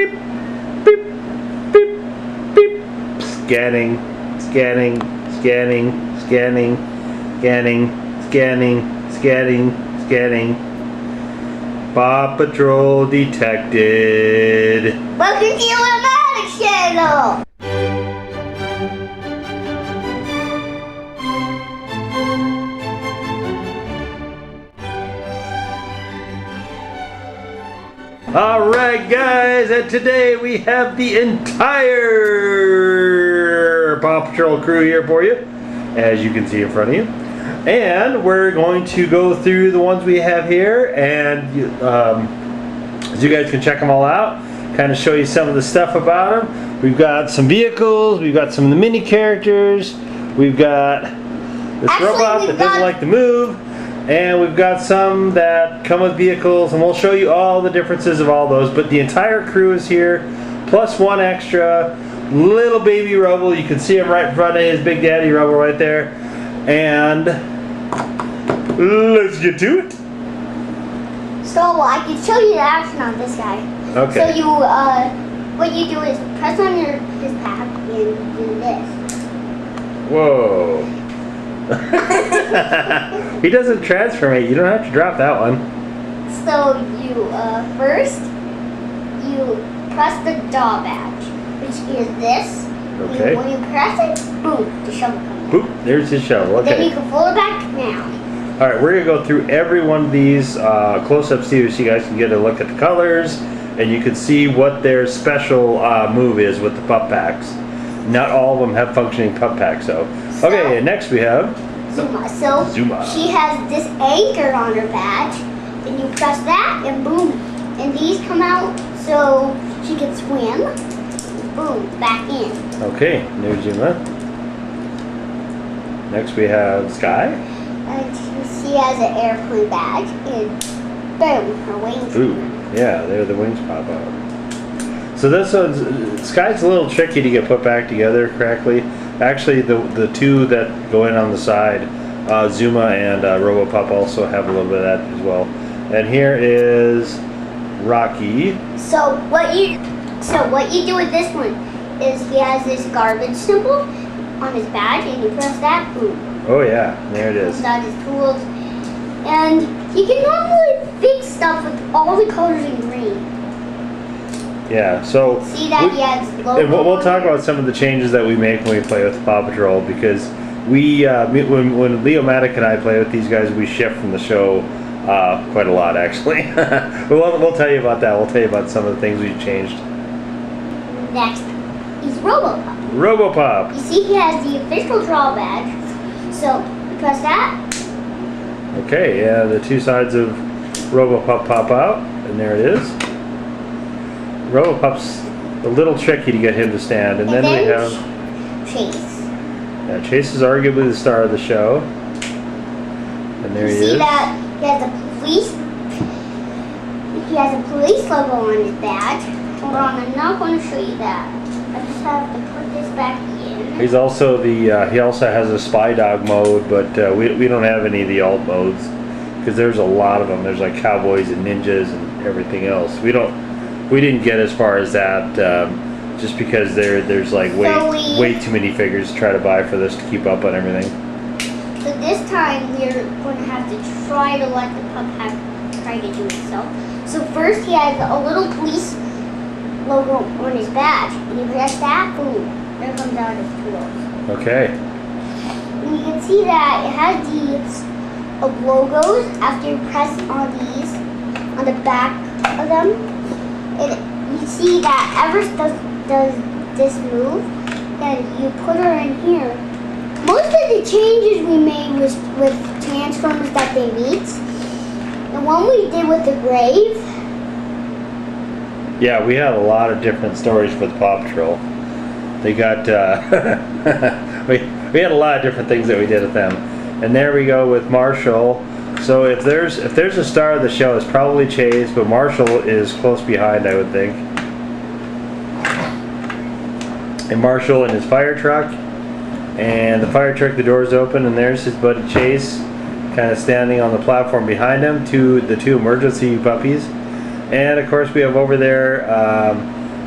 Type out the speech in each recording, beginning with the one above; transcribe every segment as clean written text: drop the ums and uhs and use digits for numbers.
beep, beep, beep, beep. Scanning, scanning, scanning, scanning, scanning, scanning, scanning, scanning. Paw Patrol detected. Welcome to your automatic channel. Alright guys, and today we have the entire Paw Patrol crew here for you, as you can see in front of you. And we're going to go through the ones we have here, and so you guys can check them all out, kind of show you some of the stuff about them. We've got some vehicles, we've got some of the mini characters, we've got this robot that doesn't like to move, and we've got some that come with vehicles, and we'll show you all the differences of all those. But the entire crew is here, plus one extra little baby Rubble. You can see him right in front of his big daddy Rubble right there. And let's get to it. So I can show you the action on this guy. Okay. So you, what you do is press on his pack and do this. Whoa. He doesn't transformate. You don't have to drop that one. So you, first, you press the dog badge, which is this. Okay. When you press it, boom, the shovel comes out. Boop, there's his shovel. Okay. Then you can fold it back down. Alright, we're going to go through every one of these close-ups here so you guys can get a look at the colors and you can see what their special move is with the pup packs. Not all of them have functioning pup packs, though. Okay, and next we have Zuma. So Zuma. She has this anchor on her badge, and you press that, and boom, and these come out so she can swim. Boom, back in. Okay, there's Zuma. Next we have Skye. And she has an airplane badge, and boom, her wings. Ooh, yeah, there the wings pop out. So this one's, Skye's a little tricky to get put back together correctly. Actually, the two that go in on the side, Zuma and Robo-Pup also have a little bit of that as well. And here is Rocky. So what you do with this one is he has this garbage symbol on his badge, and you press that, boom. Oh yeah, there it is. Comes out his tools, and he can normally fix stuff with all the colors in green. Yeah, so see that he has logo. And we'll talk about some of the changes that we make when we play with Paw Patrol, because we when Leo Matic and I play with these guys, we shift from the show quite a lot actually. we'll tell you about that. We'll tell you about some of the things we've changed. Next is Robo-Pup. Robo-Pup. You see he has the official draw badge, so you press that. Okay, yeah, the two sides of Robo-Pup pop out, and there it is. Robo-Pup's a little tricky to get him to stand, and then we have Chase. Yeah, Chase is arguably the star of the show, and there he is. See that he has a police logo on his badge. Hold on, I'm not going to show you that. I just have to put this back in. He's also he also has a spy dog mode, but we don't have any of the alt modes because there's a lot of them. There's like cowboys and ninjas and everything else. We didn't get as far as that just because there's like way too many figures to try to buy for this to keep up on everything. So this time we're going to have to try to let the pup try to do itself. So first he has a little police logo on his badge. And you press that, boom, there comes out his tools. Okay. And you can see that it has these logos after you press on these on the back of them. And you see that Everest does this move, and you put her in here. Most of the changes we made was with Transformers that they meet. The one we did with the grave. Yeah, we had a lot of different stories with Paw Patrol. They got we had a lot of different things that we did with them. And there we go with Marshall. So if there's a star of the show, it's probably Chase, but Marshall is close behind, I would think. And Marshall in his fire truck, and the fire truck, the door's open, and there's his buddy Chase, kind of standing on the platform behind him, the two emergency puppies. And of course we have over there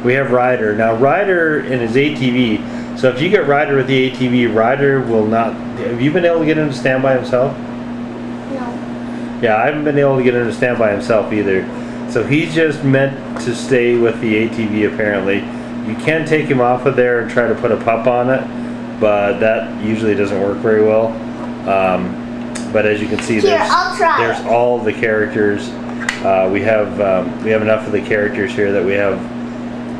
we have Ryder. Now Ryder in his ATV, so if you get Ryder with the ATV, Ryder will not, have you been able to get him to stand by himself? No. Yeah, I haven't been able to get him to stand by himself either. So he's just meant to stay with the ATV apparently. You can take him off of there and try to put a pup on it, but that usually doesn't work very well. But as you can see, there's all the characters. We have enough of the characters here that we have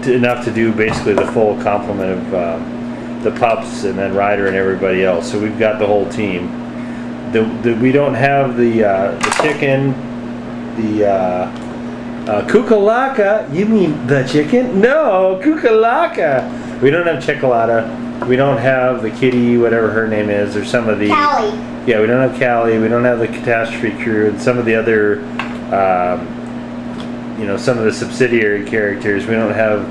enough to do basically the full complement of the pups and then Ryder and everybody else. So we've got the whole team. We don't have the chicken, the Kukalaka. You mean the chicken? No, Kukalaka. We don't have Chocolata. We don't have the kitty, whatever her name is, or some of the... Callie. Yeah, we don't have Callie. We don't have the Catastrophe Crew and some of the other, you know, some of the subsidiary characters. We don't have...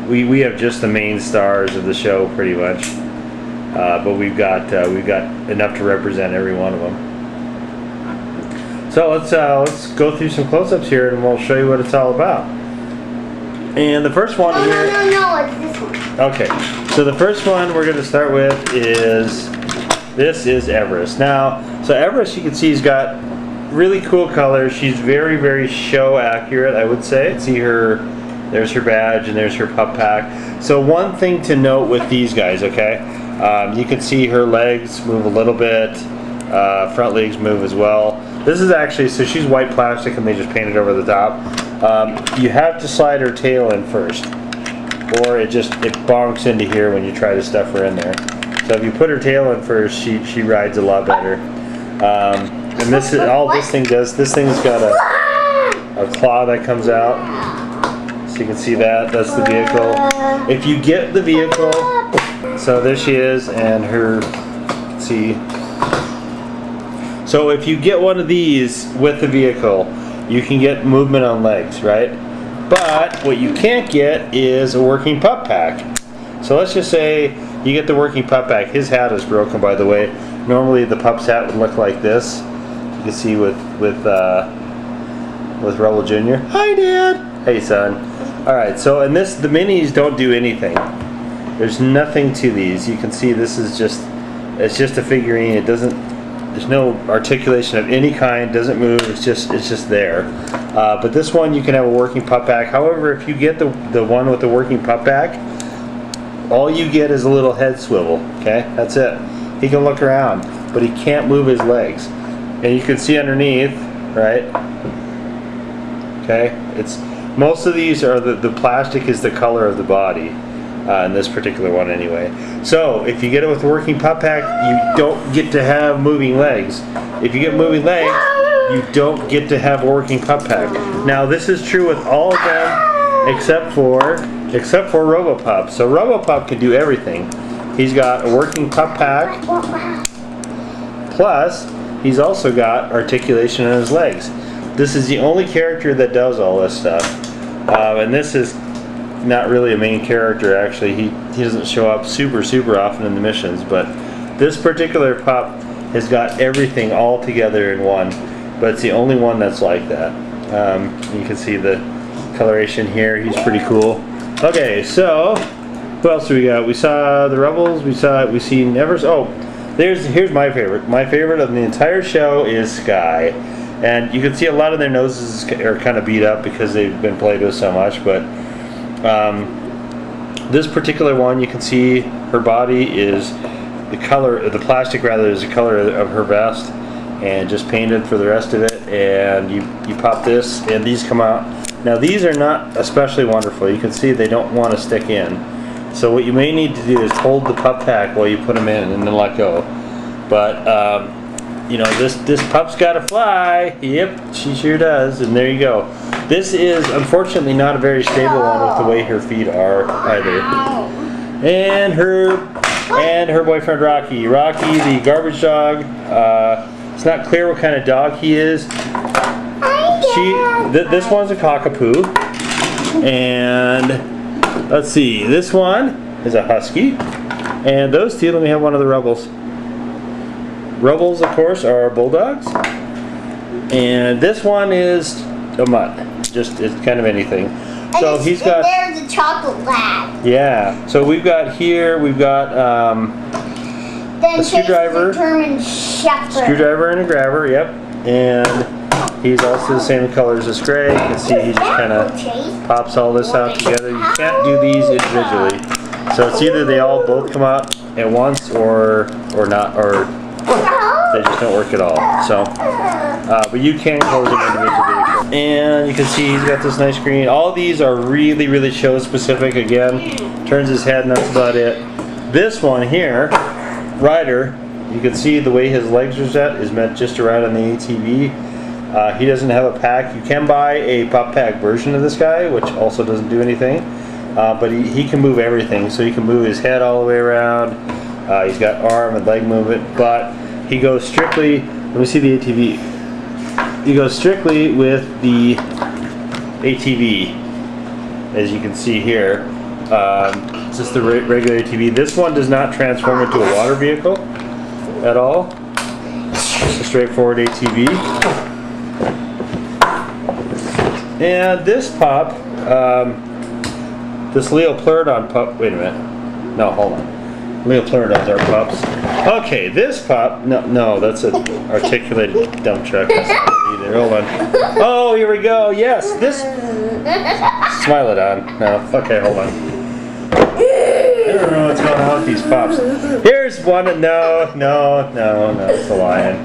We have just the main stars of the show, pretty much. But we've got enough to represent every one of them. So let's go through some close-ups here, and we'll show you what it's all about. And the first one here. No, it's this one. Okay, so the first one we're going to start with is this is Everest. Now, so Everest, you can see, he's got really cool colors. She's very, very show accurate, I would say. See her. There's her badge and there's her pup pack. So one thing to note with these guys, okay, you can see her legs move a little bit, front legs move as well. This is actually, so she's white plastic and they just painted over the top. You have to slide her tail in first, or it bonks into here when you try to stuff her in there. So if you put her tail in first, she rides a lot better. And this is all this thing does. This thing's got a claw that comes out. So you can see that, that's the vehicle. If you get the vehicle, so there she is, and her, see. So if you get one of these with the vehicle, you can get movement on legs, right? But what you can't get is a working pup pack. So let's just say you get the working pup pack. His hat is broken, by the way. Normally the pup's hat would look like this. You can see with Rubble Jr. Hi, Dad. Hey, son. Alright, so and the minis don't do anything. There's nothing to these. You can see this is it's just a figurine. There's no articulation of any kind, doesn't move, it's just there. But this one you can have a working pup pack. However, if you get the one with the working pup pack, all you get is a little head swivel, okay? That's it. He can look around, but he can't move his legs. And you can see underneath, right? Okay, most of these are the plastic is the color of the body, in this particular one anyway. So if you get it with the working pup pack, you don't get to have moving legs. If you get moving legs, you don't get to have a working pup pack. Now this is true with all of them except for Robo-Pup. So Robo-Pup can do everything. He's got a working pup pack, plus he's also got articulation in his legs. This is the only character that does all this stuff. And this is not really a main character, actually. He doesn't show up super often in the missions, but this particular pup has got everything all together in one, but it's the only one that's like that. You can see the coloration here. He's pretty cool. Okay, so who else do we got? We saw the Rebels. We've seen Everest. Oh, here's my favorite. My favorite of the entire show is Skye. And you can see a lot of their noses are kind of beat up because they've been played with so much, but this particular one, you can see her body is the plastic rather is the color of her vest, and just painted for the rest of it. And you pop this, and these come out. Now these are not especially wonderful. You can see they don't want to stick in. So what you may need to do is hold the pup pack while you put them in, and then let go. But you know, this pup's got to fly. Yep, she sure does. And there you go. This is unfortunately not a very stable one with the way her feet are either. And her boyfriend Rocky. Rocky, the garbage dog. It's not clear what kind of dog he is. This one's a cockapoo. And let's see, this one is a husky. And those two, let me have one of the Rebels. Rebels, of course, are bulldogs, and this one is a mutt. It's kind of anything. So he's got. There's a chocolate lab. Yeah. So we've got here. We've got a screwdriver. German Shepherd. Screwdriver and a grabber. Yep. And he's also the same colors as Skye. You can see he just kind of pops all this out together. You can't do these individually. So it's either they all both come out at once or not, or they just don't work at all. So, but you can close them individually. And you can see he's got this nice green. All these are really, really show specific. Again, turns his head and that's about it. This one here, Ryder, you can see the way his legs are set is meant just to ride on the ATV. He doesn't have a pack. You can buy a pup pack version of this guy, which also doesn't do anything. But he can move everything. So he can move his head all the way around. He's got arm and leg movement, but he goes strictly, let me see the ATV. He goes strictly with the ATV, as you can see here. It's just the regular ATV. This one does not transform into a water vehicle at all. Just a straightforward ATV. And this pup, this Leopleurodon pup, wait a minute. No, hold on. Leopleurodons are pups. Okay, this pup, no, that's an articulated dump truck. That's not either. Hold on. Oh, here we go. Yes, this. Smile it on. No, okay, hold on. I don't know what's going on with these pups. Here's one. No, it's a lion.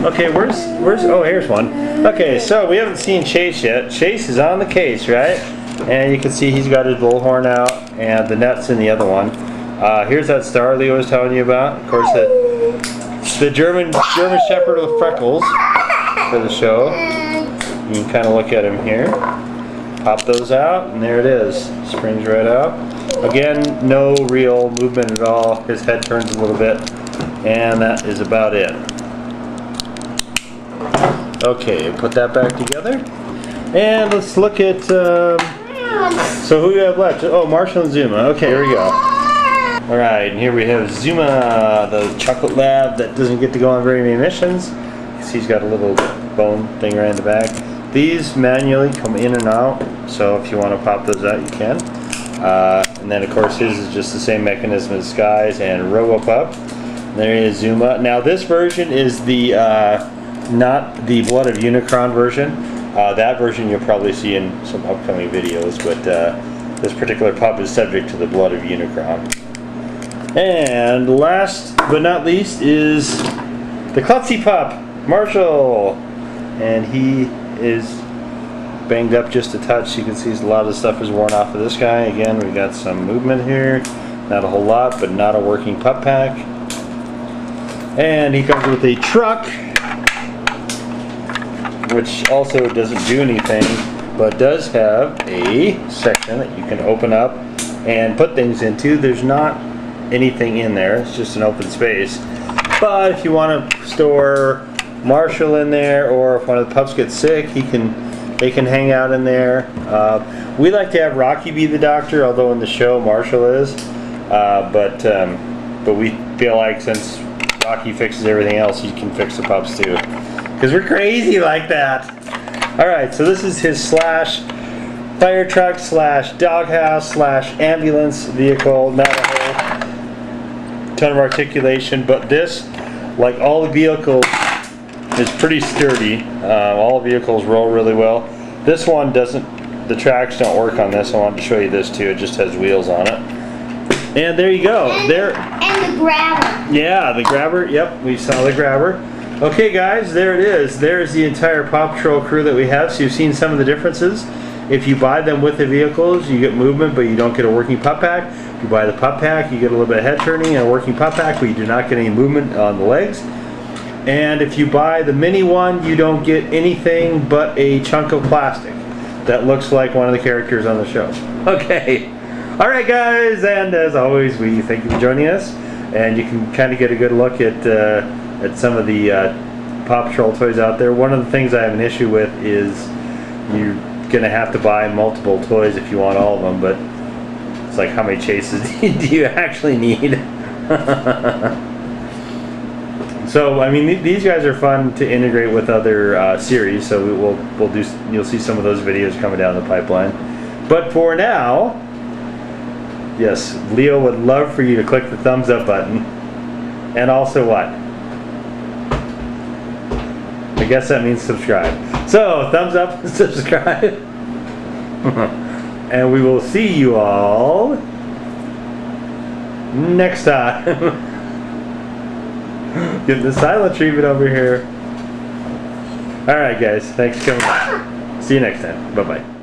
Okay, where's? Oh, here's one. Okay, so we haven't seen Chase yet. Chase is on the case, right? And you can see he's got his bullhorn out, and the net's in the other one. Here's that star Leo was telling you about. Of course, the German Shepherd with freckles for the show. You can kind of look at him here. Pop those out, and there it is. Springs right out. Again, no real movement at all. His head turns a little bit, and that is about it. Okay, put that back together. And let's look at, so who do we have left? Oh, Marshall and Zuma. Okay, here we go. Alright, and here we have Zuma, the chocolate lab that doesn't get to go on very many missions. You see he's got a little bone thing right in the back. These manually come in and out, so if you want to pop those out, you can. And then, of course, his is just the same mechanism as Skye's and Robo-Pup. There is Zuma. Now, this version is the not the Blood of Unicron version. That version you'll probably see in some upcoming videos, but this particular pup is subject to the Blood of Unicron. And last but not least is the klutzy pup, Marshall. And he is banged up just a touch. You can see a lot of the stuff is worn off of this guy. Again, we've got some movement here. Not a whole lot, but not a working pup pack. And he comes with a truck, which also doesn't do anything, but does have a section that you can open up and put things into. There's not anything in there, it's just an open space. But if you want to store Marshall in there, or if one of the pups gets sick, they can hang out in there. We like to have Rocky be the doctor, although in the show Marshall is. But we feel like since Rocky fixes everything else, he can fix the pups too. Because we're crazy like that. Alright, so this is his slash fire truck slash doghouse slash ambulance vehicle. Not a whole ton of articulation, but this, like all the vehicles, is pretty sturdy. All the vehicles roll really well. This one doesn't, the tracks don't work on this. I wanted to show you this too. It just has wheels on it. And there you go. And the grabber. Yeah, the grabber. Yep, we saw the grabber. Okay guys, there it is. There's the entire Paw Patrol crew that we have. So you've seen some of the differences. If you buy them with the vehicles, you get movement, but you don't get a working pup pack. If you buy the pup pack, you get a little bit of head turning and a working pup pack, but you do not get any movement on the legs. And if you buy the mini one, you don't get anything but a chunk of plastic that looks like one of the characters on the show. Okay. Alright guys, and as always, we thank you for joining us. And you can kind of get a good look at some of the Paw Patrol toys out there. One of the things I have an issue with is you're going to have to buy multiple toys if you want all of them, but it's like, how many chases do you actually need? So I mean, these guys are fun to integrate with other series. So we'll do. You'll see some of those videos coming down the pipeline. But for now, yes, Leo would love for you to click the thumbs up button, and also what? I guess that means subscribe. So thumbs up and subscribe, and we will see you all next time. Get the silent treatment over here. Alright guys, thanks for coming by. See you next time. Bye bye.